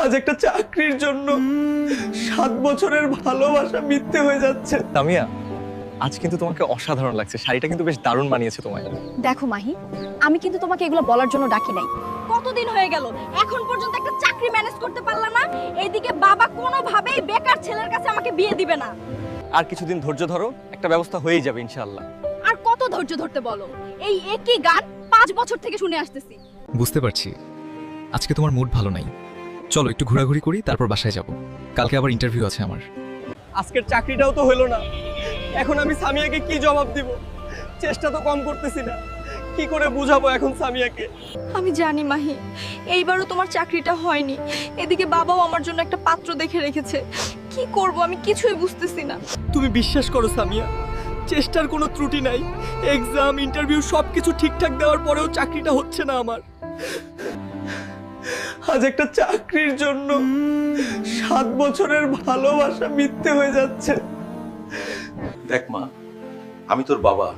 আজ একটা চাকরির জন্য 7 বছরের ভালোবাসা মিথ্যে হয়ে যাচ্ছে। তামিয়া, আজ কিন্তু তোমাকে অসাধারণ লাগছে, শাড়িটা কিন্তু বেশ দারুণ মানিয়েছে তোমায়। দেখো মাহি, আমি কিন্তু তোমাকে এগুলো বলার জন্য ডাকি নাই। কতদিন হয়ে গেল এখন পর্যন্ত একটা চাকরি ম্যানেজ করতে পারলাম না। এইদিকে বাবা কোনোভাবেই বেকার ছেলের কাছে আমাকে বিয়ে দিবে না। আর কিছুদিন ধৈর্য ধরো, একটা ব্যবস্থা হয়েই যাবে ইনশাআল্লাহ। আর কত ধৈর্য ধরতে বলো? এই একই গান 5 বছর থেকে শুনে আসতেছি। বুঝতে পারছি আজকে তোমার মুড ভালো নাই। চলো একটু ঘোরাঘুরি করি, তারপর বাসায় যাব। কালকে আবার ইন্টারভিউ আছে আমার। আজকের চাকরিটাও তো হলো না, এখন আমি সামিয়াকে কি জবাব দিব? চেষ্টা তো কম করতেছি না, কি করে বুঝাবো এখন সামিয়াকে? আমি জানি মাহি, এইবারও তোমার চাকরিটা হয়নি। এদিকে বাবাও আমার জন্য একটা পাত্র দেখে রেখেছে। কি করব আমি কিছুই বুঝতেছি না। তুমি বিশ্বাস করো সামিয়া, চেষ্টার কোনো ত্রুটি নাই। এক্সাম, ইন্টারভিউ সবকিছু ঠিকঠাক দেওয়ার পরেও চাকরিটা হচ্ছে না আমার। আজ একটা চাকরির জন্য 7 বছরের ভালোবাসা মিথ্যে হয়ে যাচ্ছে। দেখ মা, আমি তোর বাবা।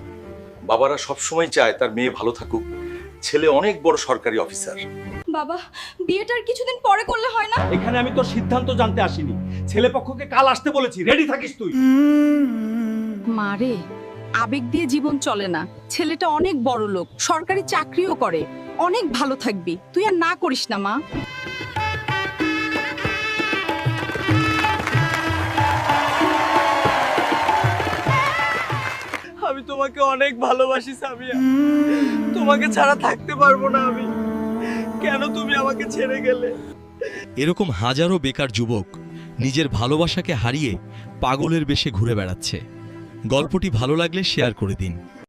বাবারা সবসময় চায় তার মেয়ে ভালো থাকুক। ছেলে অনেক বড় সরকারি অফিসার। বাবা, বিয়েটার কিছুদিন পরে করলে হয় না? এখানে আমি তোর সিদ্ধান্ত জানতে আসিনি। ছেলে পক্ষকে কাল আসতে বলেছি, রেডি থাকিস তুই। মারে, আবেগ দিয়ে জীবন চলে না। ছেলেটা অনেক বড় লোক, সরকারি চাকরিও করে, অনেক ভালো থাকবি। তুই আর না করিস না মা। আমি তোমাকে অনেক ভালোবাসি সামিয়া, তোমাকে ছাড়া থাকতে পারবো না আমি। কেন তুমি আমাকে ছেড়ে গেলে? এরকম হাজারো বেকার যুবক নিজের ভালোবাসাকে হারিয়ে পাগলের বেশে ঘুরে বেড়াচ্ছে। গল্পটি ভালো লাগলে শেয়ার করে দিন।